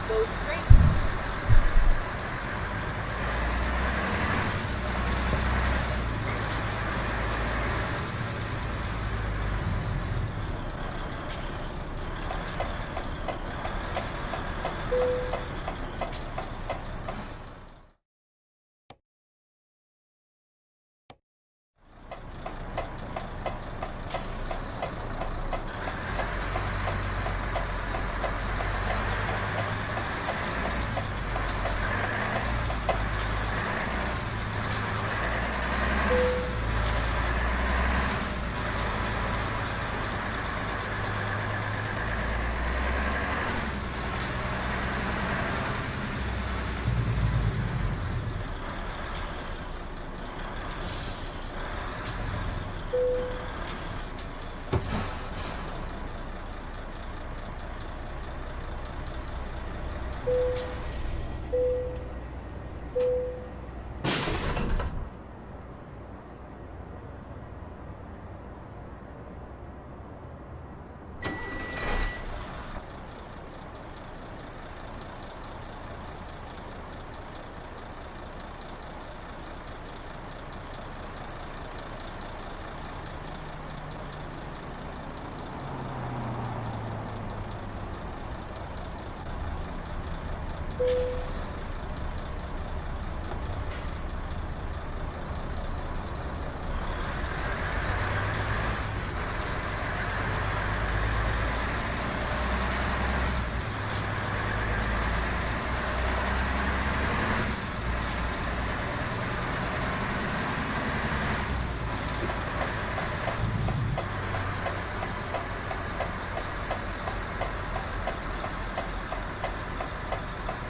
Go straight.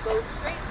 Go straight.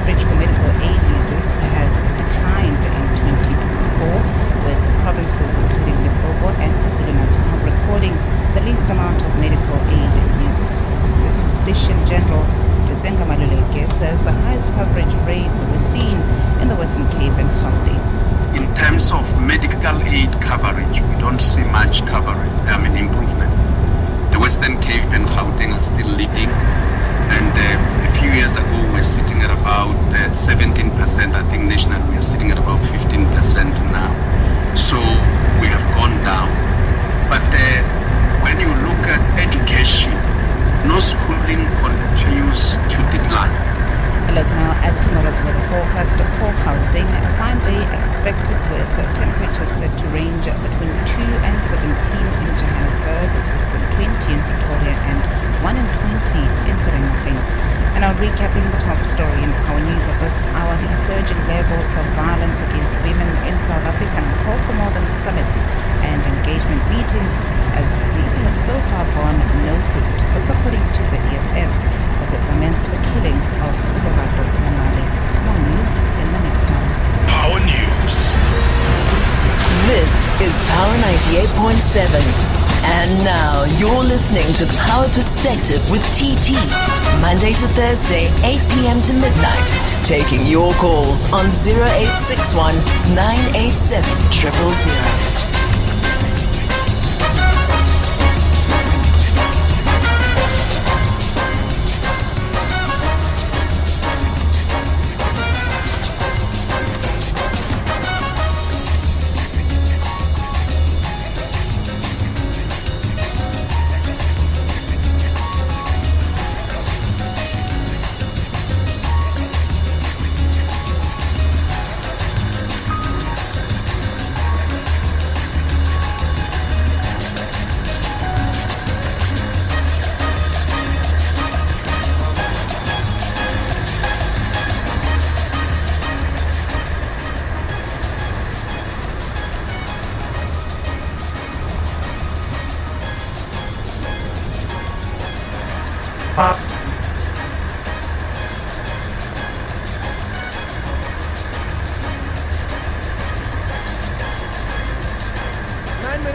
coverage for medical aid users has declined in 2024, with provinces including Limpopo and KwaZulu-Natal recording the least amount of medical aid users. Statistician General Risenga Maluleke says the highest coverage rates were seen in the Western Cape and Gauteng. In terms of medical aid coverage, we don't see much improvement. The Western Cape and Gauteng are still leading, and a few years ago we were sitting at about 17%. I think nationally we are sitting at about 15% now. So we have gone down. But when you look at education, no schooling continues to decline. A look now at tomorrow's weather forecast for Gauteng. A fine day expected with temperatures set to range between 2 and 17 in Johannesburg, 6 and 20 in Pretoria, and 1 and 20 in Iringa. And now recapping the top story in our news at this hour, the surging levels of violence against women in South Africa call for more than summits and engagement meetings, as these have so far borne no fruit. That's according to the EFF, as it laments the killing of Lerato Mongale. More news in the next hour. Power News. This is Power 98.7. And now you're listening to Power Perspective with TT. Monday to Thursday, 8 p.m. to midnight. Taking your calls on 0861 987 000.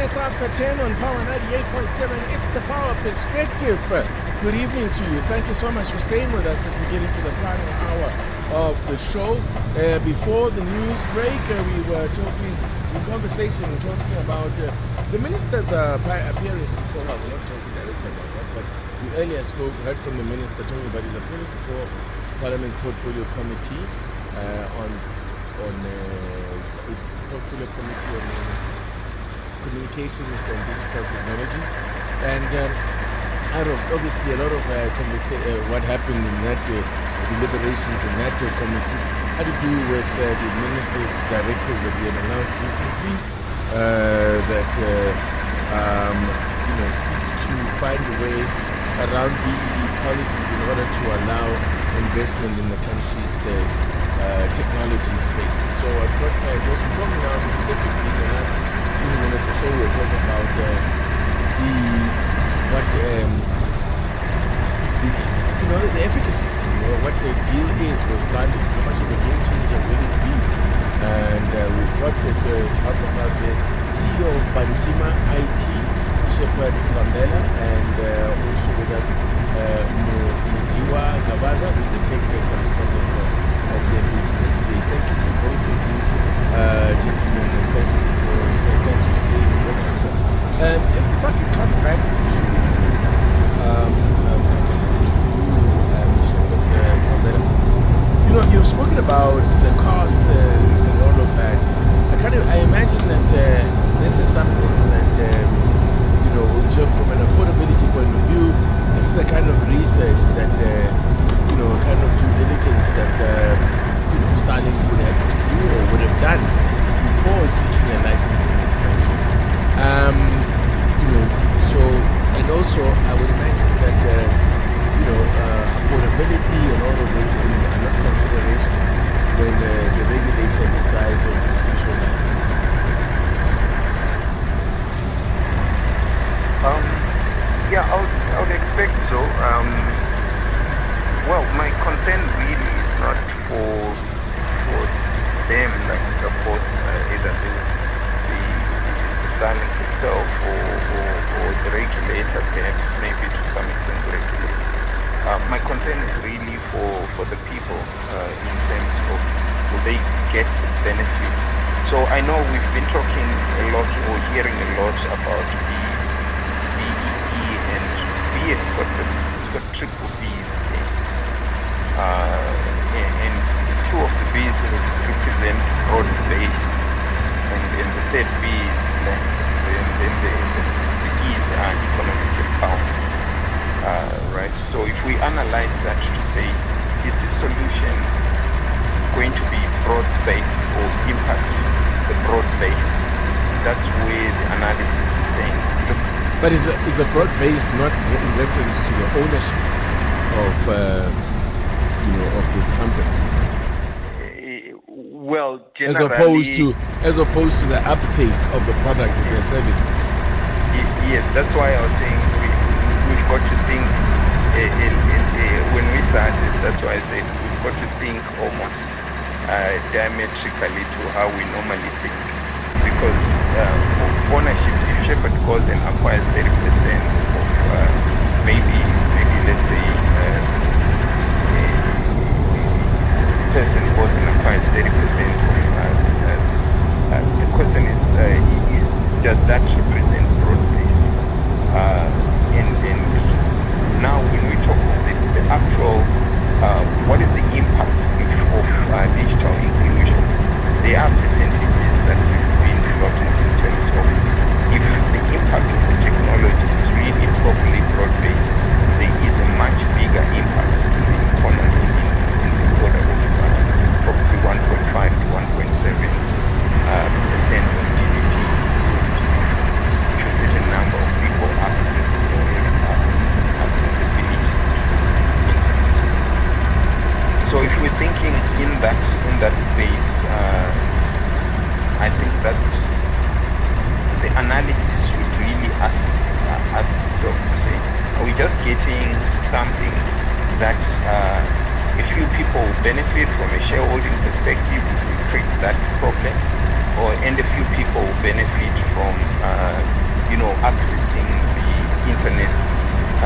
After 10 on Power 98.7, it's the Power Perspective. Good evening to you. Thank you so much for staying with us as we get into the final hour of the show. Before the news break, we were talking about the minister's appearance before. Well, we're not talking directly about that, but we earlier heard from the minister talking about his appearance before Parliament's Portfolio Committee on communications and digital technologies, and out of obviously a lot of what happened in that deliberations in that committee had to do with the minister's directives that he had announced recently that seek to find a way around BEE policies in order to allow investment in the country's technology space. So I've got we're talking now specifically in the last minute or so, we're talking about the efficacy, what the deal is with Starlink, how much of a game changer will it be? And we've got to help us out there, CEO of Bantima IT, Shepard Kwambela, and also with us Mudiwa Gavaza, who's a tech correspondent at the Business Day. Thank you to both of you, gentlemen, and thanks for staying with us. Just if I could come back to you've spoken about the cost and all of that. I imagine that this is something that from an affordability point of view, this is the kind of research that kind of due diligence that Starlink would have to do or would have done before seeking a license in this country. And also I would imagine that affordability and all of those things are not considerations when the regulator decides on which issue license. I would expect so. Well, my concern really is not for for the people in terms of will they get benefit. So I know we've been talking a lot or hearing a lot about the BEE, and B has got triple B's there. And two of the B's represent broad-based, and the third B is land, and then the E's are economic empowerment. Right? So if we analyze that to say, is the solution going to be broad-based or impact the broad-based? That's where the analysis is saying. Look, But is a broad-based not in reference to the ownership of of this company, well, as generally, opposed to the uptake of the product that they're selling? yes, that's why I was saying we've got to think when we started. That's why I said we've got to think almost diametrically to how we normally think, because ownership, if Shepherd goes and acquires 30% of maybe let's say person goes and acquires 30% of the question is does that represent broad-based? And now when we talk of the actual what is the impact of digital inclusion, there are percentages that we've been plotted in terms of if the impact of the technology is really properly broad-based, there is a much bigger impact to the economy in the order of probably 1.5 to 1.7% of GDP to a certain number of people accessibility. So if we're thinking in that space, I think that the analysis should really ask itself to say, are we just getting something that a few people benefit from a shareholding perspective if we treat that problem, and a few people benefit from accessing the internet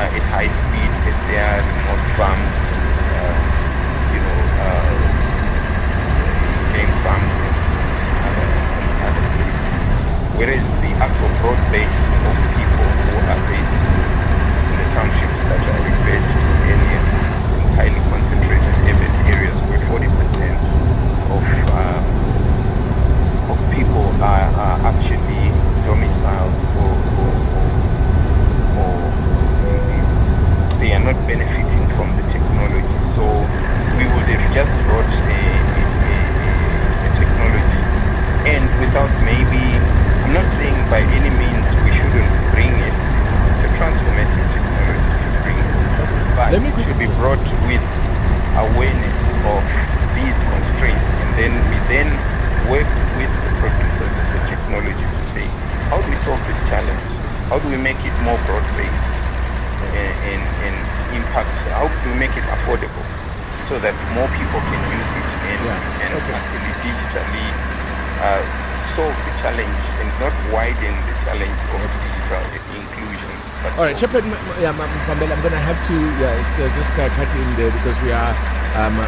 at high speed as they are remote farms, game farms and other places. Whereas the actual broad base of people who are based in the townships that I referred to earlier, in highly concentrated urban areas where 40% of people are actually domiciled or they are not benefiting from the technology. So we would have just brought a technology, and without maybe, I'm not saying by any means we shouldn't bring it, the transformative technology to bring it, but it should be brought with awareness of these constraints, and then we then work with the producers of the technology to say, how do we solve this challenge? How do we make it more broad-based and impact? How do we make it affordable so that more people can use it and actually digitally solve the challenge and not widen the challenge of digital inclusion? All right, Shepherd, Pambela, I'm going to have to just cut in there because we are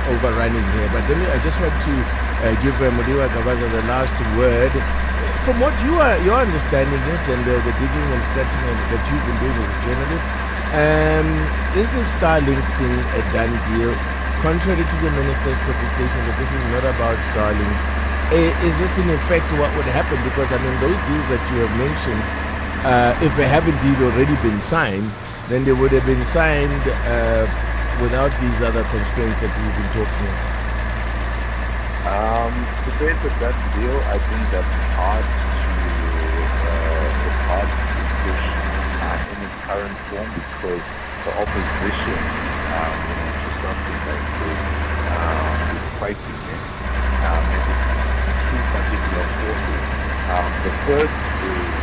overrunning here. But then I just want to give Mudiwa Gabaza the last word. From what your understanding is and the digging and scratching that you've been doing as a journalist, is the Starlink thing a done deal? Contrary to the minister's protestations that this is not about Starlink, is this in effect what would happen? Because I mean, those deals that you have mentioned, if they have indeed already been signed, then they would have been signed without these other constraints that we've been talking about. To say that deal, I think that's hard to push in its current form because the opposition to something like this is quite immense. And it's two particular forces. The first is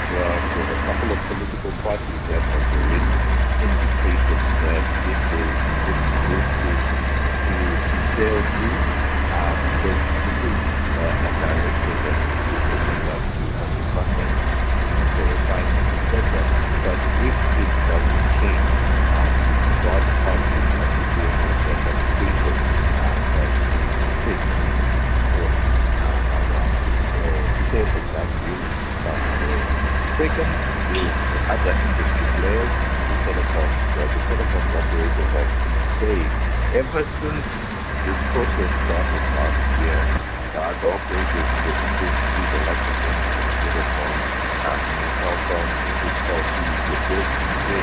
there's a couple of political parties that have already indicated that if they would sail through, because this is a directive that is opened up to content for refinement, etc. But if it doesn't change, God parties have to do a set of critical since this process started last year, the operators have introduced a lot of things to the phone, cell phone, English policy, the ability to say,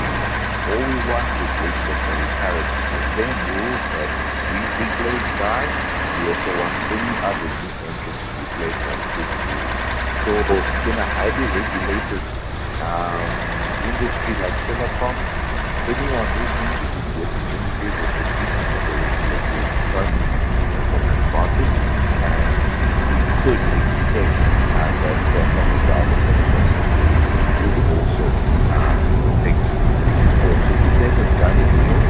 all we want is regulatory parity. And then rules that we've been played by, we also want any other new entrants to be played by this rule. So in a highly regulated industry like telecom, anyone who's interested in getting into the business of the regulatory environment from the party, we could expect that some of the other telecom would also take support. So if there's a done it here,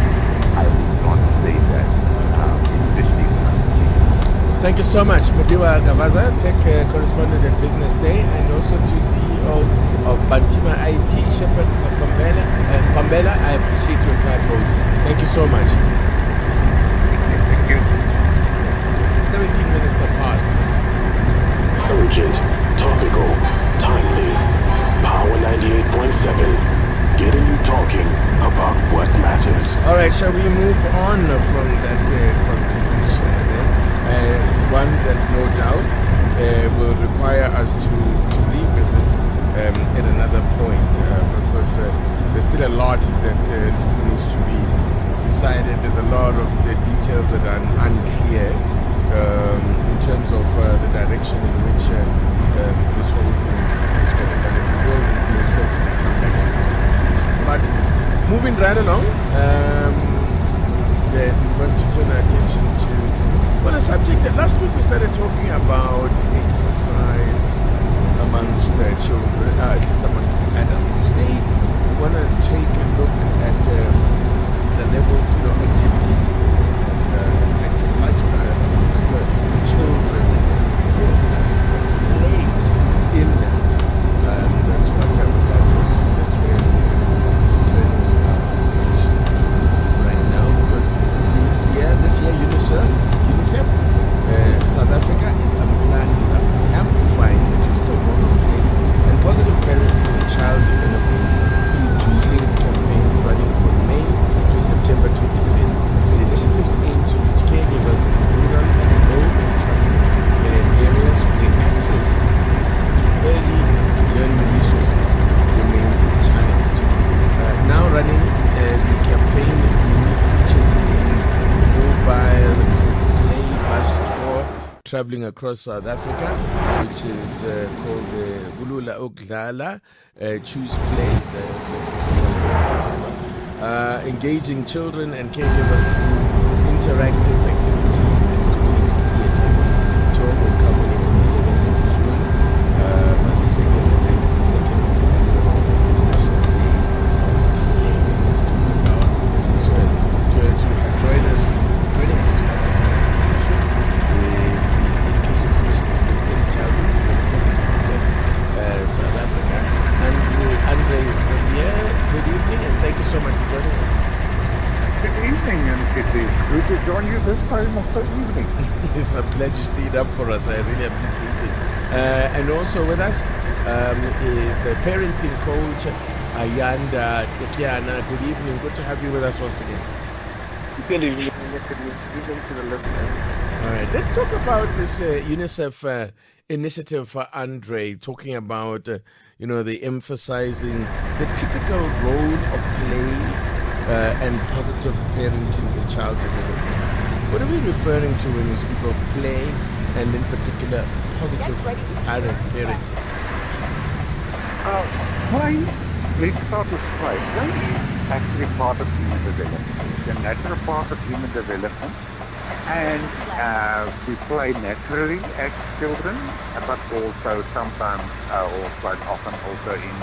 I would not say that especially in Tanzania. Thank you so much, Madiwa Gavaza, Tech Correspondent at Business Day, and also to CEO of Bantima IT, Shepard Pambela. I appreciate your time, both. Thank you so much. Thank you. 17 minutes are past. Urgent, topical, timely. Power 98.7, getting you talking about what matters. All right, shall we move on from that conversation then? It's one that no doubt will require us to revisit at another point because there's still a lot that still needs to be decided. There's a lot of the details that are unclear in terms of the direction in which this whole thing is going. And we will certainly come back to this conversation. But moving right along, we want to turn our attention to a subject that last week we started talking about exercise amongst children, at least amongst adults. Today, we want to take a look at the levels, activity and active lifestyle amongst children. Yes, play in that. That's what that's where we're turning our attention to right now, because this year UNICEF, South Africa is amplifying the critical role of play and positive parenting and child development through two linked campaigns running from May to September 25th. The initiatives aim to reach caregivers in rural and low-income areas where access to early learning resources remains a challenge. Now running the campaign features a mobile play bus tour traveling across South Africa, which is called the Ulula Okdala Choose Play. This is engaging children and caregivers through interactive activities and community theatre. The tour will culminate on the 11th of June by the second annual International Day of Play. Let's talk about this. Joining us to have this conversation is the education specialist in early childhood development, South Africa, Andre Renier. Good evening, and thank you so much for joining us. Good evening, and it is good to join you this time of the evening. Yes, I'm glad you stayed up for us. I really appreciate it. And also with us is a parenting coach, Ayanda Tekiana. Good evening. Good to have you with us once again. Good evening. Good evening to the listeners. All right, let's talk about this UNICEF initiative for Andre, talking about, the emphasizing the critical role of play and positive parenting in child development. What are we referring to when we speak of play and in particular positive parenting? Play, let's start with play. Play is actually part of human development. It's a natural part of human development. And we play naturally as children, but also sometimes, or quite often also in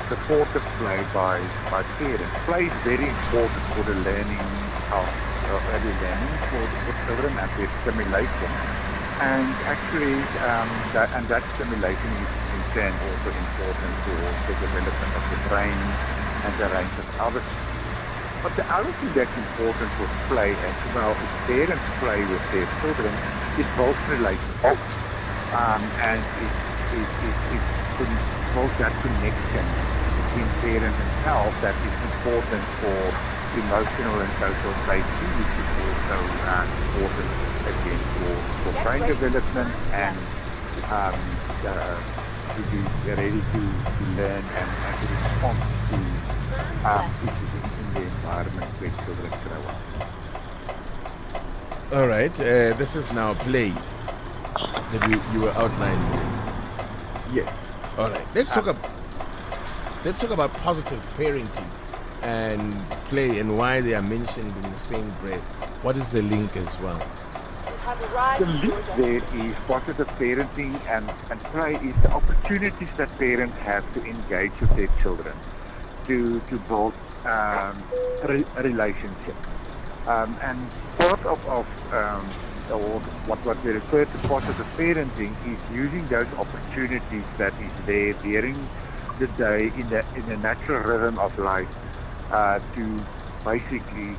supportive play by parents. Play is very important for the learning of early learning for children and their stimulation. And actually, that stimulation is in turn also important for the development of the brain and the range of other. But the other thing that's important for play as well is parents play with their children is both relational. And it's both that connection between parents and child that is important for emotional and social safety, which is also important again for brain development and to be ready to learn and to respond to issues in the environment where children grow up. All right. This is now play that you were outlining. Yes. All right. Let's talk about positive parenting and play and why they are mentioned in the same breath. What is the link as well? The link there is positive parenting and play is the opportunities that parents have to engage with their children, to build a relationship. And part of or what we refer to positive parenting is using those opportunities that is there during the day in the natural rhythm of life to basically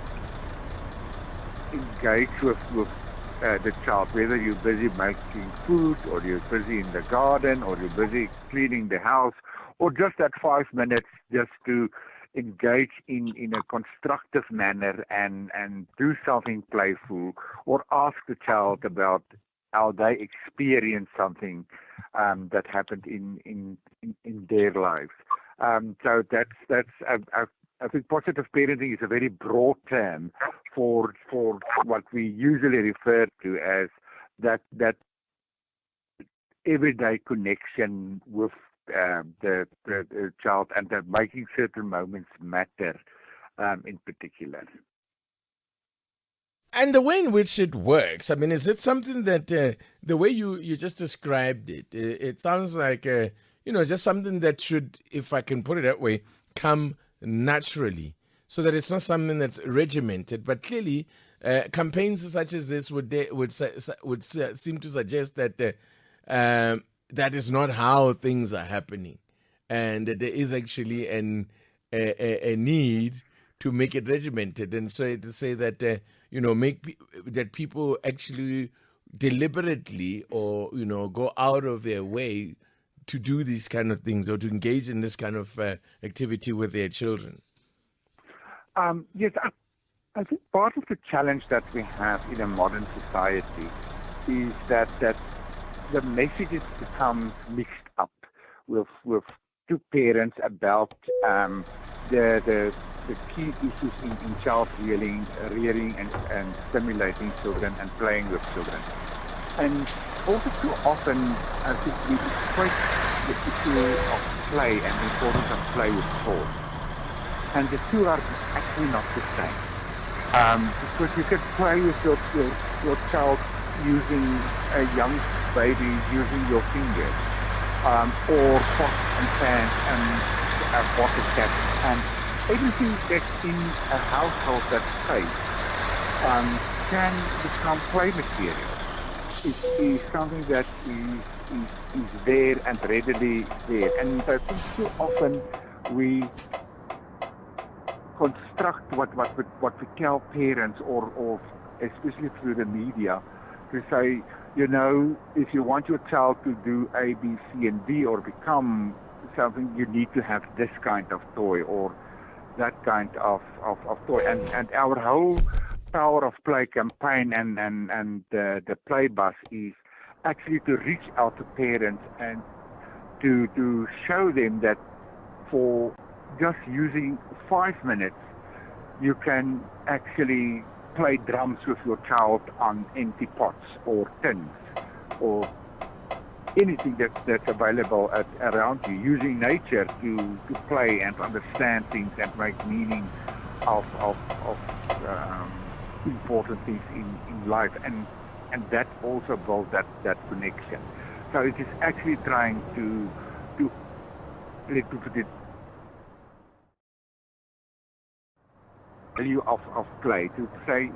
engage with the child, whether you're busy making food or you're busy in the garden or you're busy cleaning the house or just that 5 minutes just to engage in a constructive manner and do something playful or ask the child about how they experience something that happened in their lives. So that's I think positive parenting is a very broad term for what we usually refer to as that everyday connection with the child and that making certain moments matter in particular. And the way in which it works, I mean, is it something that the way you just described it, it sounds like, just something that should, if I can put it that way, come naturally, so that it's not something that's regimented. But clearly, campaigns such as this would seem to suggest that that is not how things are happening, and that there is actually a need to make it regimented, and so to say that that people actually deliberately or go out of their way to do these kind of things or to engage in this kind of activity with their children. Yes, I think part of the challenge that we have in a modern society is that the messages become mixed up with two parents about the key issues in child rearing and stimulating children and playing with children. And also too often, I think we equate the issue of play and the importance of play with sport. And the two are actually not the same. Because you can play with your child using a young baby using your fingers, or pots and pans and bottle caps, and anything that's in a household that's safe can become play material. It is something that is there and readily there. And I think too often we construct what we tell parents or especially through the media to say, if you want your child to do A, B, C, and D or become something, you need to have this kind of toy or that kind of toy. And our whole Power of Play campaign and the Play Bus is actually to reach out to parents and to show them that for just using 5 minutes, you can actually play drums with your child on empty pots or tins or anything that's available around you, using nature to play and understand things and make meaning of important things in life, and that also builds that connection. So it is actually trying to put it value of play, to say